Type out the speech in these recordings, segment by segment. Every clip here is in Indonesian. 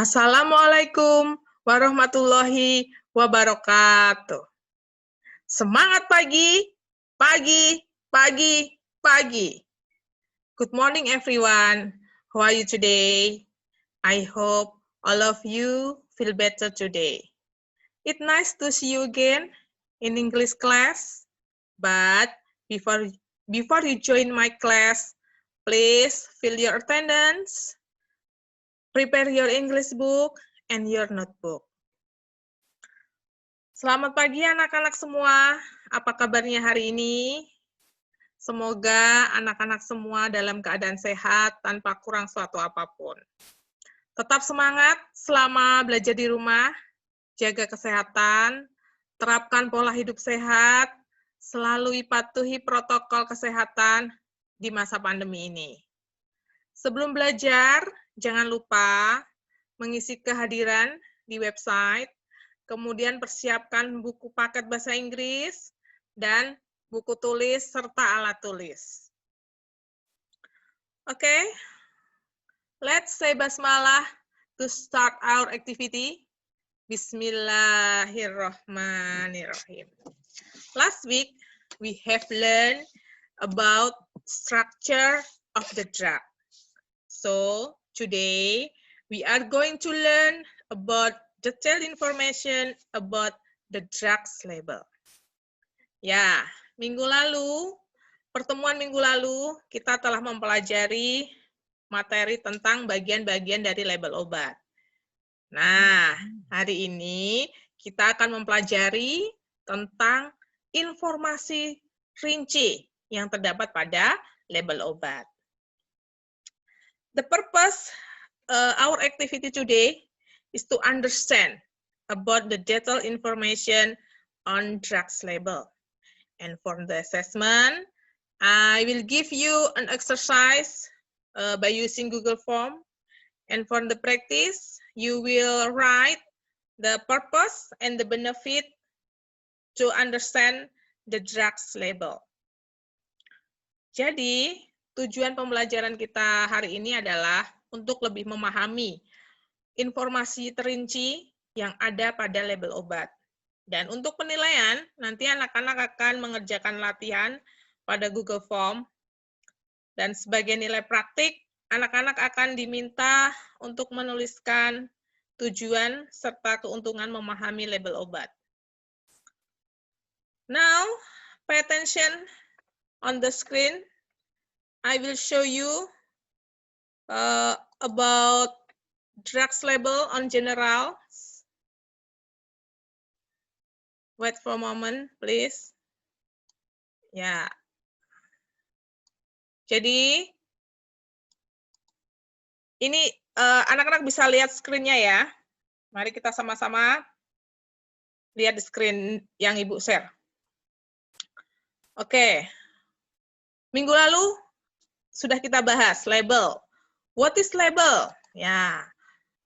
Assalamualaikum warahmatullahi wabarakatuh. Semangat pagi, pagi, pagi, pagi. Good morning everyone. How are you today? I hope all of you feel better today. It's nice to see you again in English class. But before you join my class, please fill your attendance, prepare your English book and your notebook. Selamat pagi anak-anak semua. Apa kabarnya hari ini? Semoga anak-anak semua dalam keadaan sehat tanpa kurang suatu apapun. Tetap semangat selama belajar di rumah, jaga kesehatan, terapkan pola hidup sehat, selalu patuhi protokol kesehatan di masa pandemi ini. Sebelum belajar, jangan lupa mengisi kehadiran di website, kemudian persiapkan buku paket bahasa Inggris, dan buku tulis serta alat tulis. Okay, let's say basmalah to start our activity. Bismillahirrahmanirrahim. Last week, we have learned about structure of the drug. So, today, we are going to learn about detailed information about the drugs label. Ya, pertemuan minggu lalu, kita telah mempelajari materi tentang bagian-bagian dari label obat. Nah, hari ini kita akan mempelajari tentang informasi rinci yang terdapat pada label obat. The purpose our activity today is to understand about the detailed information on drugs label. And for the assessment, I will give you an exercise by using Google Form. And for the practice, you will write the purpose and the benefit to understand the drugs label. Jadi, tujuan pembelajaran kita hari ini adalah untuk lebih memahami informasi terinci yang ada pada label obat. Dan untuk penilaian, nanti anak-anak akan mengerjakan latihan pada Google Form. Dan sebagai nilai praktik, anak-anak akan diminta untuk menuliskan tujuan serta keuntungan memahami label obat. Now, pay attention on the screen. I will show you about drugs label on general. Wait for a moment, please. Ya. Jadi, ini anak-anak bisa lihat screen-nya ya. Mari kita sama-sama lihat di screen yang Ibu share. Oke. Minggu lalu sudah kita bahas label. What is label? Ya.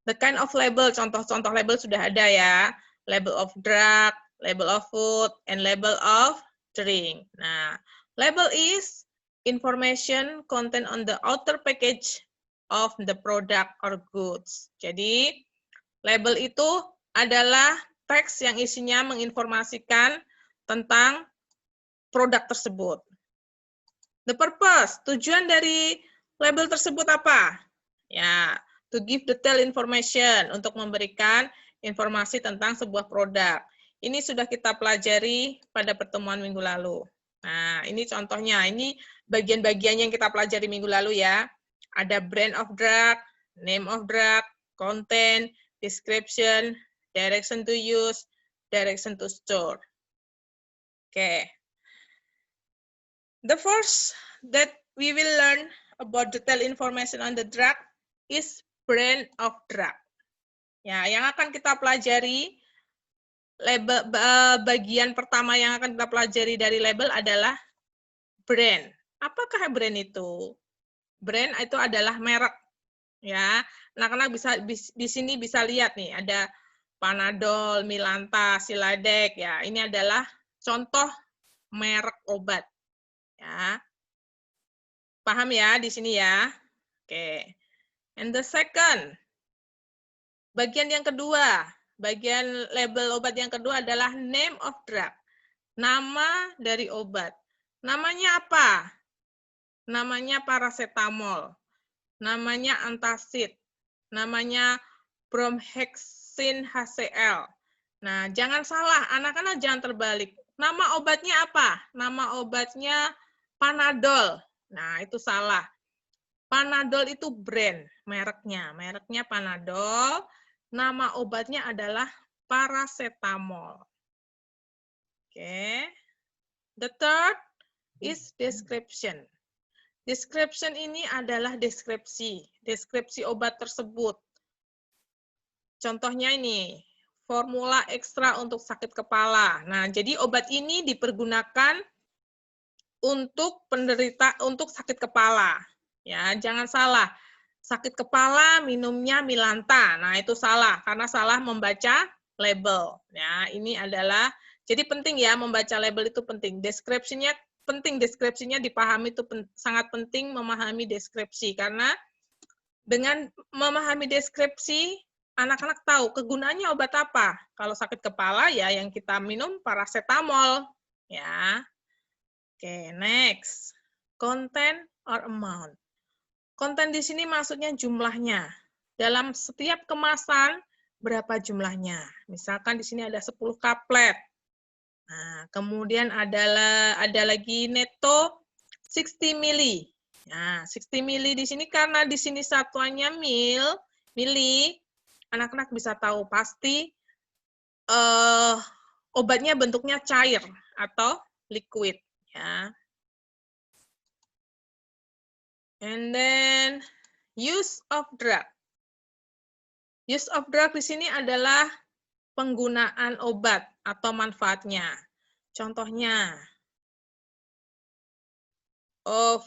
The kind of label, contoh-contoh label sudah ada ya. Label of drug, label of food, and label of drink. Nah, label is information content on the outer package of the product or goods. Jadi, label itu adalah teks yang isinya menginformasikan tentang produk tersebut. The purpose, tujuan dari label tersebut apa? Ya, to give detailed information, untuk memberikan informasi tentang sebuah produk. Ini sudah kita pelajari pada pertemuan minggu lalu. Nah, ini contohnya. Ini bagian-bagian yang kita pelajari minggu lalu ya. Ada brand of drug, name of drug, content, description, direction to use, direction to store. Okay. The first that we will learn about detailed information on the drug is brand of drug. Ya, yang akan kita pelajari label bagian pertama yang akan kita pelajari dari label adalah brand. Apakah brand itu? Brand itu adalah merek. Ya, anak-anak bisa di sini bisa lihat nih ada Panadol, Milanta, Siladek ya. Ini adalah contoh merek obat. Ya. Paham ya di sini ya? Oke. And the second Bagian yang kedua, bagian label obat yang kedua adalah name of drug. Nama dari obat. Namanya apa? Namanya paracetamol. Namanya antacid. Namanya bromhexin HCl. Nah, jangan salah, anak-anak jangan terbalik. Nama obatnya apa? Nama obatnya Panadol. Nah, itu salah. Panadol itu brand, mereknya. Mereknya Panadol. Nama obatnya adalah paracetamol. Oke. The third is description. Description ini adalah deskripsi obat tersebut. Contohnya ini, formula ekstra untuk sakit kepala. Nah, jadi obat ini dipergunakan untuk untuk sakit kepala. Ya, jangan salah. Sakit kepala minumnya Milanta. Nah, itu salah karena salah membaca label. Ya, ini adalah jadi penting ya membaca label itu penting. Deskripsinya penting, deskripsinya dipahami itu sangat penting memahami deskripsi karena dengan memahami deskripsi anak-anak tahu kegunaannya obat apa. Kalau sakit kepala ya yang kita minum paracetamol ya. Oke, next. Content or amount. Konten di sini maksudnya jumlahnya. Dalam setiap kemasan, berapa jumlahnya. Misalkan di sini ada 10 kaplet. Nah, kemudian ada lagi neto 60 mili. Nah, 60 mili di sini karena di sini satuannya mili, anak-anak bisa tahu pasti obatnya bentuknya cair atau liquid. Ya. And then use of drug. Use of drug di sini adalah penggunaan obat atau manfaatnya. Contohnya,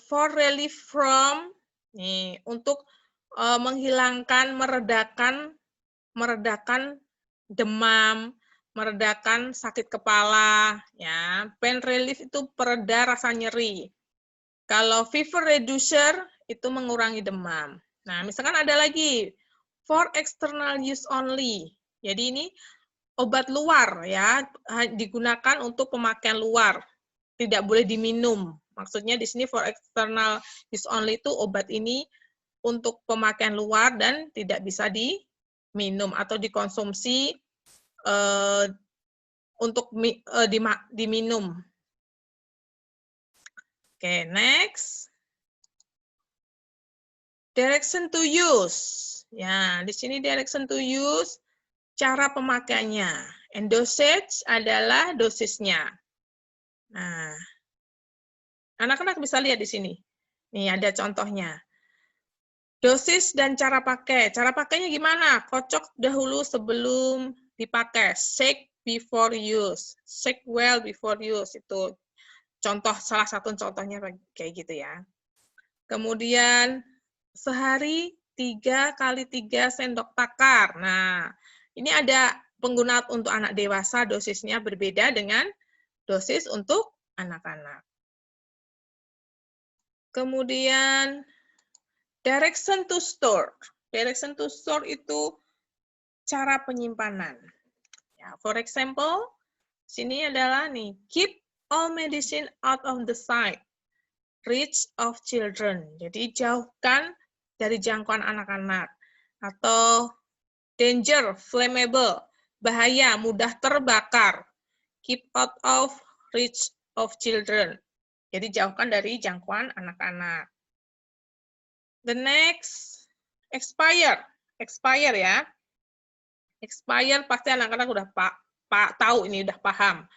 for relief from, nih, untuk menghilangkan, meredakan demam, meredakan sakit kepala, ya. Pain relief itu pereda rasa nyeri. Kalau fever reducer itu mengurangi demam. Nah, misalkan ada lagi for external use only. Jadi ini obat luar ya, digunakan untuk pemakaian luar. Tidak boleh diminum. Maksudnya di sini for external use only itu obat ini untuk pemakaian luar dan tidak bisa diminum atau dikonsumsi untuk diminum. Oke, next. Direction to use. Ya, di sini direction to use, cara pemakaiannya. And dosage adalah dosisnya. Nah, anak-anak bisa lihat di sini. Nih, ada contohnya. Dosis dan cara pakai. Cara pakainya gimana? Kocok dahulu sebelum dipakai. Shake before use. Shake well before use. Itu contoh, salah satu contohnya kayak gitu ya. Kemudian sehari 3 kali 3 sendok takar. Nah, ini ada penggunaan untuk anak dewasa, dosisnya berbeda dengan dosis untuk anak-anak. Kemudian direction to store. Direction to store itu cara penyimpanan. Ya, for example, sini adalah nih, keep all medicine out of the sight. Reach of children. Jadi jauhkan dari jangkauan anak-anak. Atau danger, flammable, bahaya, mudah terbakar. Keep out of reach of children. Jadi jauhkan dari jangkauan anak-anak. The next, expire. Expire ya. Expire pasti anak-anak udah tahu ini, udah paham.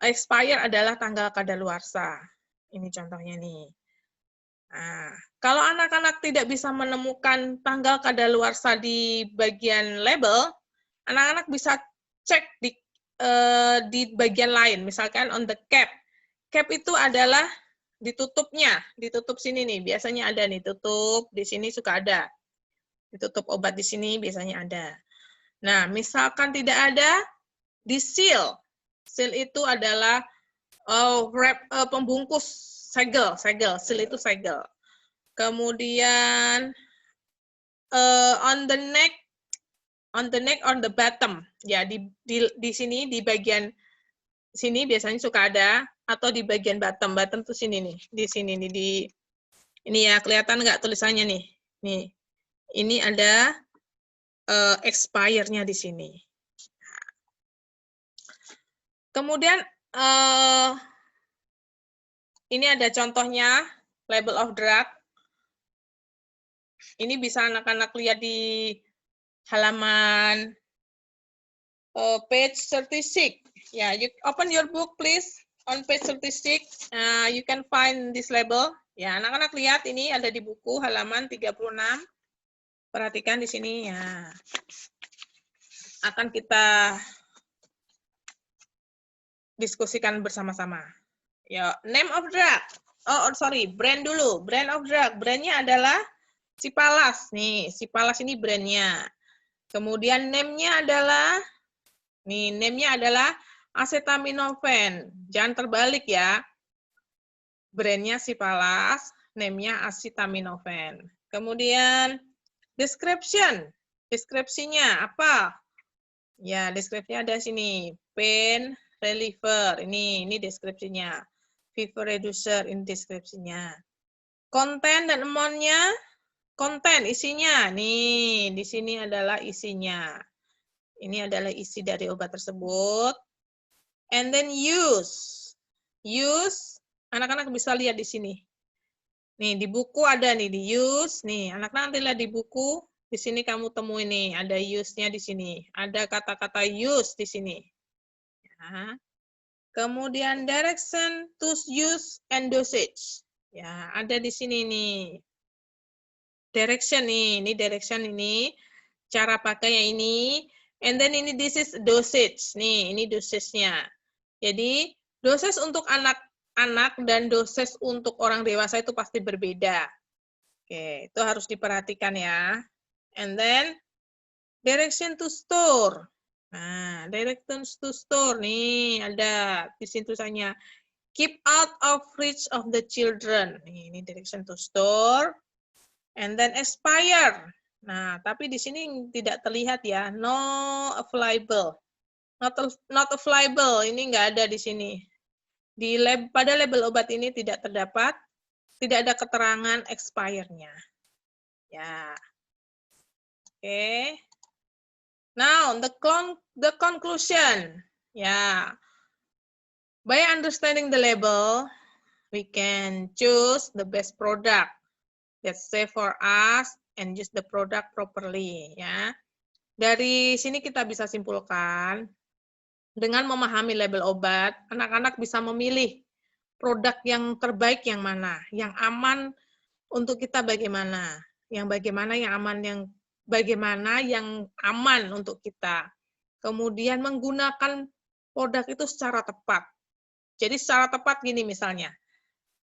Expire adalah tanggal kadaluarsa. Ini contohnya nih. Nah, kalau anak-anak tidak bisa menemukan tanggal kadaluarsa di bagian label, anak-anak bisa cek di bagian lain, misalkan on the cap. Cap itu adalah ditutupnya, ditutup sini nih, biasanya ada nih, tutup di sini suka ada. Ditutup obat di sini biasanya ada. Nah, misalkan tidak ada, di seal. Seal itu adalah pembungkus segel, seal itu segel. Kemudian on the neck On the neck, on the bottom. Ya, di sini, di bagian sini biasanya suka ada, atau di bagian bottom. Bottom tuh sini nih, di sini nih, ini ya, kelihatan nggak tulisannya nih? Nih, ini ada expire-nya di sini. Kemudian, ini ada contohnya, label of drug. Ini bisa anak-anak lihat di halaman page 36. Yeah, you open your book, please. On page 36, you can find this label. Ya, anak-anak lihat ini ada di buku halaman 36. Perhatikan di sini ya. Akan kita diskusikan bersama-sama. Ya, name of drug. Oh, sorry, brand dulu. Brand of drug. Brandnya adalah Cipalas. Nih, Cipalas ini brandnya. Kemudian name-nya adalah, nih, name-nya adalah acetaminophen. Jangan terbalik ya. Brandnya Cipalas, name-nya acetaminophen. Kemudian description. Deskripsinya apa? Ya, deskripsinya ada sini. Pain reliever. Ini deskripsinya. Fever reducer, ini deskripsinya. Konten dan amount-nya. Konten, isinya. Nih, di sini adalah isinya. Ini adalah isi dari obat tersebut. And then use. Use, anak-anak bisa lihat di sini. Nih, di buku ada nih, di use. Nih, anak-anak nanti lihat di buku. Di sini kamu temui nih, ada use-nya di sini. Ada kata-kata use di sini. Ya. Kemudian direction to use and dosage. Ya, ada di sini nih. Direction nih, ini direction ini. Cara pakainya ini. And then ini this is dosage. Nih, ini dosage-nya. Jadi, dosis untuk anak-anak dan dosis untuk orang dewasa itu pasti berbeda. Oke, itu harus diperhatikan ya. And then, direction to store. Nah, direction to store nih ada di sini tulisannya keep out of reach of the children. Ini direction to store. And then expire. Nah, tapi di sini tidak terlihat ya, no available. Not available, ini nggak ada di sini. Pada label obat ini tidak terdapat, tidak ada keterangan expire-nya. Ya. Oke. Now, the conclusion. Ya. By understanding the label, we can choose the best product that's safe for us and use the product properly. Ya. Dari sini kita bisa simpulkan, dengan memahami label obat, anak-anak bisa memilih produk yang terbaik yang mana, yang aman untuk kita bagaimana, yang bagaimana yang aman untuk kita. Kemudian menggunakan produk itu secara tepat. Jadi secara tepat gini misalnya,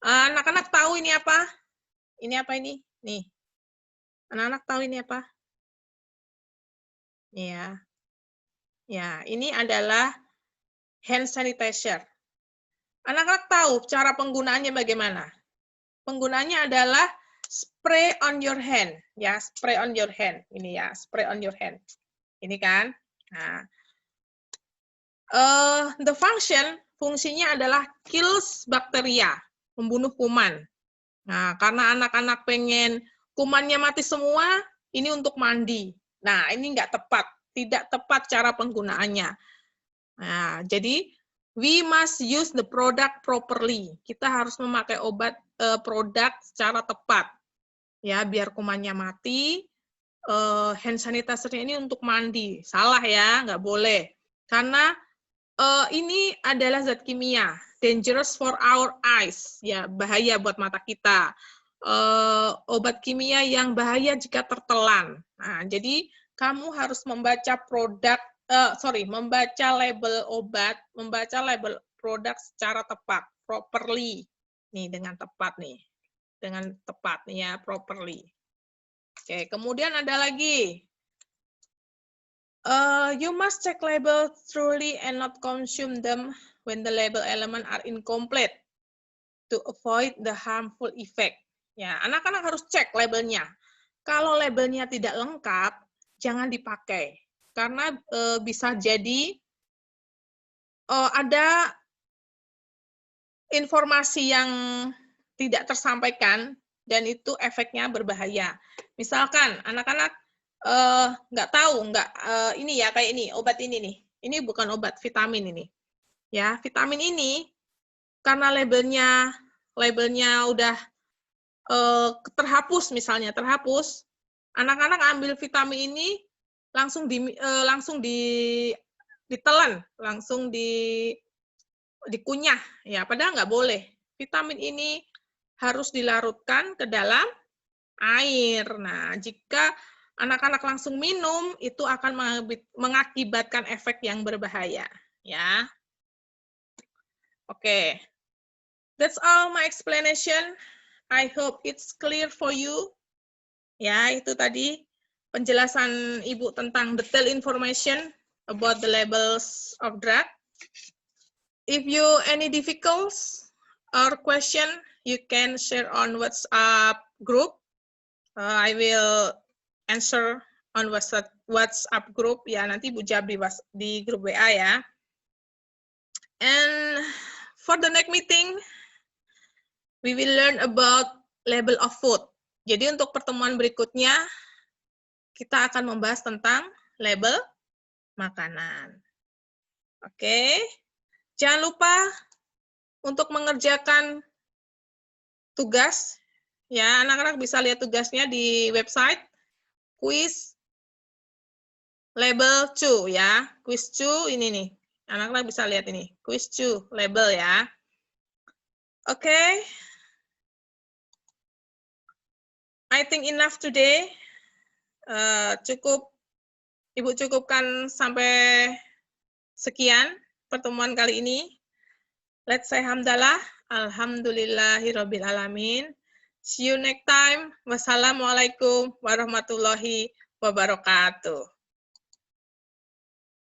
anak-anak tahu ini apa? Ini apa ini? Nih, anak-anak tahu ini apa? Ya, ya, ini adalah hand sanitizer. Anak-anak tahu cara penggunaannya bagaimana? Penggunaannya adalah spray on your hand, ya, spray on your hand. Ini ya, spray on your hand. Ini kan. Nah, the function, fungsinya adalah kills bacteria, membunuh kuman. Nah, karena anak-anak pengen kumannya mati semua, ini untuk mandi. Nah, ini nggak tepat, tidak tepat cara penggunaannya. Nah, jadi we must use the product properly. Kita harus memakai produk secara tepat. Ya, biar kumannya mati. Hand sanitizer ini untuk mandi. Salah ya, nggak boleh. Karena ini adalah zat kimia, dangerous for our eyes. Ya, bahaya buat mata kita. Obat kimia yang bahaya jika tertelan. Nah, jadi kamu harus membaca membaca label obat, membaca label produk secara tepat, properly. Nih, dengan tepat nih. Dengan tepat nih ya, properly. Oke, kemudian ada lagi. You must check label thoroughly and not consume them when the label element are incomplete to avoid the harmful effect. Ya, anak-anak harus cek labelnya. Kalau labelnya tidak lengkap, jangan dipakai. karena bisa jadi ada informasi yang tidak tersampaikan dan itu efeknya berbahaya. Misalkan anak-anak nggak tahu, ini ya kayak ini obat ini nih. Ini bukan obat, vitamin ini. Ya, vitamin ini karena labelnya udah terhapus misalnya, terhapus. Anak-anak ambil vitamin ini langsung ditelan, langsung dikunyah, ya padahal nggak boleh. Vitamin ini harus dilarutkan ke dalam air. Nah, jika anak-anak langsung minum, itu akan mengakibatkan efek yang berbahaya. Ya, oke. That's all my explanation. I hope it's clear for you. Ya, itu tadi penjelasan Ibu tentang detail information about the labels of drug. If you any difficulties or question, you can share on WhatsApp group. I will answer on WhatsApp group. Ya, nanti Bu jawab di grup WA ya. And for the next meeting, we will learn about label of food. Jadi untuk pertemuan berikutnya, kita akan membahas tentang label makanan. Oke. Jangan lupa untuk mengerjakan tugas, ya anak-anak bisa lihat tugasnya di website quiz label 2 ya, quiz 2 ini nih, anak-anak bisa lihat ini, quiz 2 label ya. Oke. I think enough today. Ibu cukupkan sampai sekian pertemuan kali ini. Let's say hamdalah. Alhamdulillahirabbil alamin. See you next time. Wassalamualaikum warahmatullahi wabarakatuh.